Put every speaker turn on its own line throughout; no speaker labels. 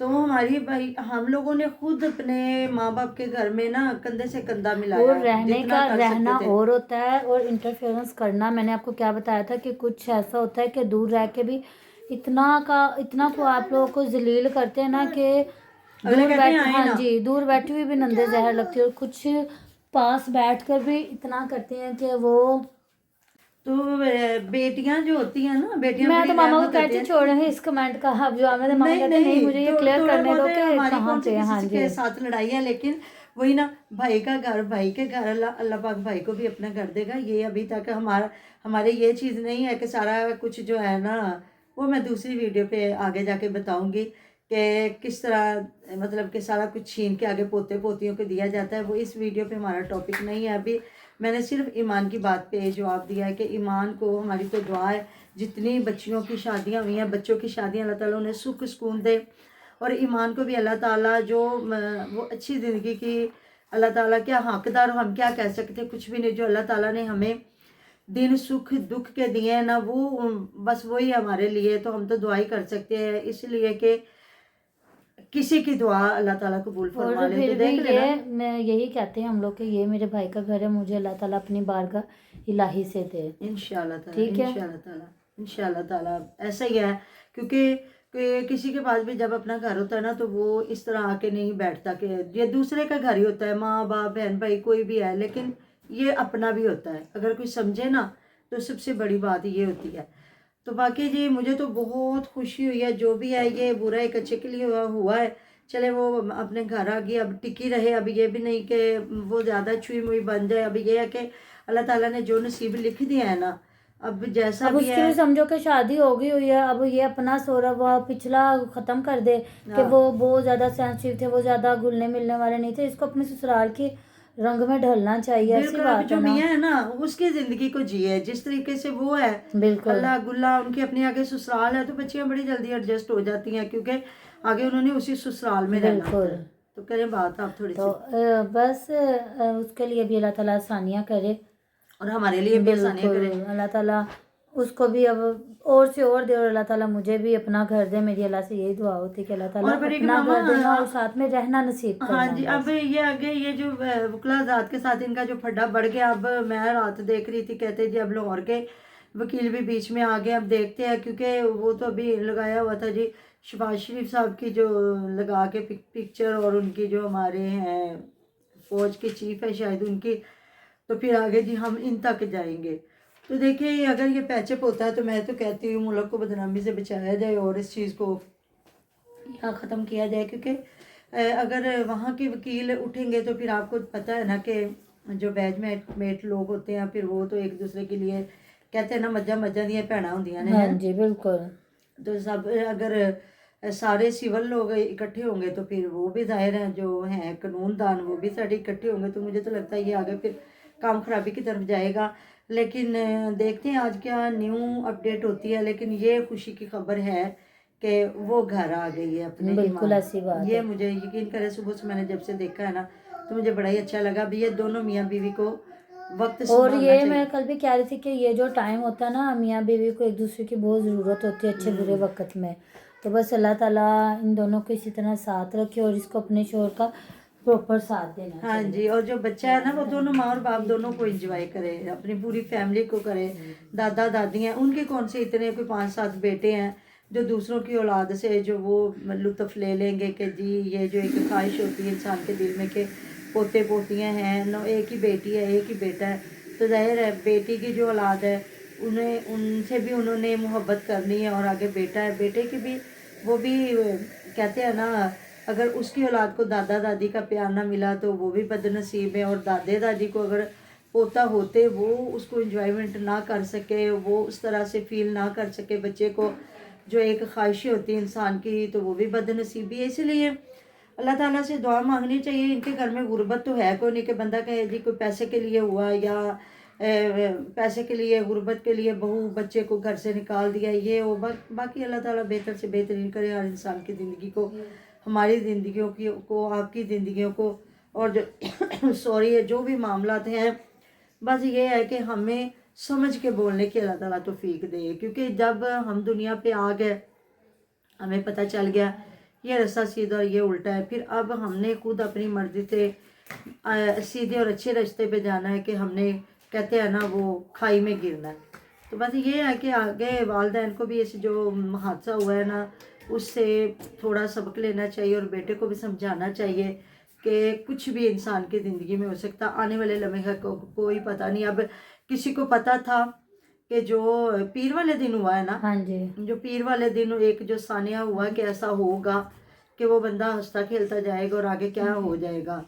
تو ہماری بھائی ہم لوگوں نے خود اپنے ماں باپ کے گھر میں نا کندھے سے کندھا
اور
ملایا
رہنے
جتنا
کا
کر
رہنا
سکتے تھے.
اور ہوتا ہے، اور انٹرفیئرنس کرنا، میں نے آپ کو کیا بتایا تھا کہ کچھ ایسا ہوتا ہے کہ دور رہ کے بھی اتنا کو آپ لوگوں کو ذلیل کرتے ہیں نا کہ
اگلے
دور
کہتے ہیں
بیٹھ
آئے
ہاں
نا.
جی دور بیٹھی ہوئی بھی نندے زہر لگتی ہے، اور کچھ پاس بیٹھ کر بھی اتنا کرتے ہیں کہ وہ.
تو بیٹیاں جو ہوتی ہیں نا، بیٹیاں
میں
بڑی
تو ماما کو
رحمت ہوتی
کہتی
ہیں.
چھوڑیں گے اس کمنٹ کا، اب جو میں ماما
نہیں
کہتے نہیں
نہیں،
مجھے یہ کلیئر
تھوڑے
کرنے دو
بہت
کہ
ہماری
کہاں
کون سی
پہ. ہاں
کسی
جی
کے ساتھ لڑائی ہے، لیکن وہی نا بھائی کا گھر بھائی کے گھر، اللہ پاک بھائی کو بھی اپنا گھر دے گا. یہ ابھی تک ہمارے یہ چیز نہیں ہے کہ سارا کچھ جو ہے نا وہ میں دوسری ویڈیو پہ آگے جا کے بتاؤں گی کہ کس طرح مطلب کہ سارا کچھ چھین کے آگے پوتے پوتیوں کو دیا جاتا ہے. وہ اس ویڈیو پہ ہمارا ٹاپک نہیں ہے. ابھی میں نے صرف ایمان کی بات پہ جواب دیا ہے کہ ایمان کو ہماری تو دعا ہے جتنی بچیوں کی شادیاں ہوئی ہیں، بچوں کی شادیاں اللہ تعالیٰ انہیں سکھ سکون دے، اور ایمان کو بھی اللہ تعالیٰ جو وہ اچھی زندگی کی اللہ تعالیٰ کیا حقدار، ہم کیا کہہ سکتے، کچھ بھی نہیں. جو اللہ تعالیٰ نے ہمیں دن سکھ دکھ کے دیے ہیں نا، وہ بس وہی ہمارے لیے. تو ہم تو دعا ہی کر سکتے ہیں، اس لیے کہ کسی کی دعا اللہ تعالیٰ قبول
اور
فرما لے.
پھر
تو
بھی
دیکھ لینا.
یہ میں یہی کہتے ہیں ہم لوگ کہ یہ میرے بھائی کا گھر ہے، مجھے اللہ تعالیٰ اپنی بارگاہ الہی سے دے.
انشاءاللہ تعالیٰ،
ٹھیک ہے.
انشاءاللہ تعالیٰ، انشاءاللہ تعالیٰ ایسا ہی ہے. کیونکہ کسی کے پاس بھی جب اپنا گھر ہوتا ہے نا تو وہ اس طرح آ کے نہیں بیٹھتا کہ یہ دوسرے کا گھر ہی ہوتا ہے، ماں باپ بہن بھائی کوئی بھی ہے، لیکن یہ اپنا بھی ہوتا ہے. اگر کوئی سمجھے نا تو سب سے بڑی بات یہ ہوتی ہے. تو باقی جی مجھے تو بہت خوشی ہوئی ہے، جو بھی ہے یہ برا ایک اچھے کے لیے ہوا ہے. چلے وہ اپنے گھر آ گئی، اب ٹکی رہے. اب یہ بھی نہیں کہ وہ زیادہ چھوئی موئی بن جائے. اب یہ ہے کہ اللہ تعالیٰ نے جو نصیب لکھ دیا ہے نا، اب جیسا
اب اس
بھی
کی
ہے.
بھی سمجھو کہ شادی ہو گئی ہوئی ہے، اب یہ اپنا سورا وہ پچھلا ختم کر دے کہ وہ بہت زیادہ سینسٹیو تھے، وہ زیادہ گھلنے ملنے والے نہیں تھے. اس کو اپنے سسرال کی رنگ میں ڈھلنا چاہیے. ایسی
بالکل. اب
بات
جو
ہے نا.
میاں ہے نا اس کی زندگی کو جیے جس طریقے سے وہ ہے.
بالکل
اللہ گلا ان کی اپنی آگے سسرال ہے تو بچیاں بڑی جلدی ایڈجسٹ ہو جاتی ہیں، کیونکہ آگے انہوں نے اسی سسرال میں رہنا ہوتا
بالکل.
ہے. تو کریں بات آپ تھوڑی
تو
سی،
بس اس کے لیے بھی اللہ تعالیٰ آسانیاں کرے.
اور ہمارے لیے بھی آسانیاں
بالکل.
کرے.
اللہ تعالیٰ اس کو بھی اب اور سے اور دے، اور اللہ تعالیٰ مجھے بھی اپنا گھر دے. میری اللہ سے یہی دعا ہوتی ہے کہ اللہ تعالیٰ
اور پھر
اپنا گھر دینا اور ساتھ میں رہنا نصیب
ہاں
کرنا.
جی. اب یہ آگے یہ جو وکلا ذات کے ساتھ ان کا جو پھڈا بڑھ گیا. اب میں رات دیکھ رہی تھی، کہتے جی اب لاہور کے وکیل بھی بیچ میں آ گئے. اب دیکھتے ہیں، کیونکہ وہ تو ابھی لگایا ہوا تھا جی شہباز شریف صاحب کی جو لگا کے پکچر، اور ان کی جو ہمارے ہیں فوج کے چیف ہے شاید ان کی. تو پھر آگے جی ہم ان تک جائیں گے. تو دیکھیں اگر یہ پیچ اپ ہوتا ہے تو میں تو کہتی ہوں ملک کو بدنامی سے بچایا جائے اور اس چیز کو یہاں ختم کیا جائے. کیونکہ اگر وہاں کے وکیل اٹھیں گے تو پھر آپ کو پتہ ہے نا کہ جو بیچ میٹ لوگ ہوتے ہیں پھر وہ تو ایک دوسرے کے لیے کہتے ہیں نا مجھا دیا بھیڑاں ہوندیاں نے.
ہاں جی بالکل.
تو سب اگر سارے سول لوگ اکٹھے ہوں گے تو پھر وہ بھی ظاہر ہیں جو ہیں قانون دان وہ بھی سارے اکٹھے ہوں گے. تو مجھے تو لگتا ہے یہ آگے پھر کام خرابی کی طرف جائے گا. لیکن دیکھتے ہیں آج کیا نیو اپڈیٹ ہوتی ہے. لیکن یہ خوشی کی خبر ہے کہ وہ گھر آ گئی ہے اپنے
بالکل
ایمان.
ایسی بات
یہ
ہے.
مجھے یقین کرے صبح سے میں نے جب سے دیکھا ہے نا تو مجھے بڑا ہی اچھا لگا. بھی یہ دونوں میاں بیوی کو وقت
اور
سنبھالنا
یہ
چاہیے.
میں کل بھی کہہ رہی تھی کہ یہ جو ٹائم ہوتا ہے نا میاں بیوی کو ایک دوسرے کی بہت ضرورت ہوتی ہے اچھے برے وقت میں. تو بس اللہ تعالیٰ ان دونوں کو اسی طرح ساتھ رکھے اور اس کو اپنے شوہر کا پراپر ساتھ دینا
ہاں
چاہیے.
جی. اور جو بچہ ہے نا وہ دونوں ماں اور باپ دونوں کو انجوائے کرے، اپنی پوری فیملی کو کرے. دادا دادی ہیں ان کے کون سے اتنے کوئی 5-7 بیٹے ہیں جو دوسروں کی اولاد سے جو وہ لطف لے لیں گے کہ جی یہ جو ایک خواہش ہوتی ہے انسان کے دل میں کہ پوتے پوتیاں ہیں. ایک ہی بیٹی ہے ایک ہی بیٹا ہے تو ظاہر ہے بیٹی کی جو اولاد ہے ان سے بھی انہوں نے محبت کرنی ہے. اور آگے بیٹا ہے بیٹے کی بھی وہ بھی کہتے ہیں نا اگر اس کی اولاد کو دادا دادی کا پیار نہ ملا تو وہ بھی بد نصیب ہے. اور دادے دادی کو اگر پوتا ہوتے وہ اس کو انجوائمنٹ نہ کر سکے، وہ اس طرح سے فیل نہ کر سکے بچے کو جو ایک خواہش ہوتی ہے انسان کی، تو وہ بھی بد نصیبی ہے. اسی لیے اللہ تعالیٰ سے دعا مانگنی چاہیے. ان کے گھر میں غربت تو ہے کوئی نہیں کہ بندہ کہے جی کوئی پیسے کے لیے ہوا یا پیسے کے لیے غربت کے لیے بہو بچے کو گھر سے نکال دیا یہ ہو. باقی اللہ تعالیٰ بہتر سے بہترین کرے ہر انسان کی زندگی کو، ہماری زندگیوں کو آپ کی زندگیوں کو. اور جو سوری ہے جو بھی معاملات ہیں بس یہ ہے کہ ہمیں سمجھ کے بولنے کی اللہ تعالیٰ توفیق دے. کیونکہ جب ہم دنیا پہ آ گئے ہمیں پتہ چل گیا یہ رستہ سیدھا اور یہ الٹا ہے. پھر اب ہم نے خود اپنی مرضی سے سیدھے اور اچھے راستے پہ جانا ہے کہ ہم نے کہتے ہیں نا وہ کھائی میں گرنا ہے. تو بس یہ ہے کہ آگے والدین کو بھی اس جو حادثہ ہوا ہے نا اس سے تھوڑا سبق لینا چاہیے اور بیٹے کو بھی سمجھانا چاہیے کہ کچھ بھی انسان کی زندگی میں ہو سکتا. آنے والے لمحے کو کوئی پتہ نہیں. اب کسی کو پتہ تھا کہ جو پیر والے دن ہوا ہے نا،
ہاں جی،
جو پیر والے دن ایک جو ثانیہ ہوا کہ ایسا ہوگا کہ وہ بندہ ہنستا کھیلتا جائے گا اور آگے کیا ہو جائے گا.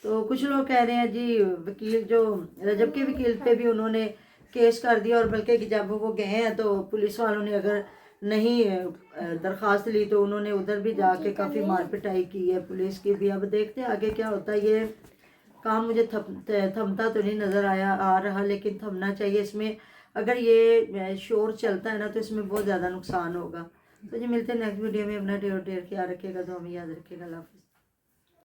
تو کچھ لوگ کہہ رہے ہیں جی وکیل جو رجب کے وکیل پہ بھی انہوں نے کیس کر دیا، اور بلکہ کہ جب وہ گئے ہیں تو پولیس والوں نے اگر نہیں درخواست لی تو انہوں نے ادھر بھی جا کے کافی مار پٹائی کی ہے پولیس کی بھی. اب دیکھتے ہیں آگے کیا ہوتا ہے. یہ کام مجھے تھمتا تو نہیں نظر آ رہا، لیکن تھمنا چاہیے. اس میں اگر یہ شور چلتا ہے نا تو اس میں بہت زیادہ نقصان ہوگا. تو جی ملتے ہیں نیکسٹ ویڈیو میں. اپنا ڈیر خیال رکھے گا، تو ہمیں یاد رکھے گا. اللہ حافظ.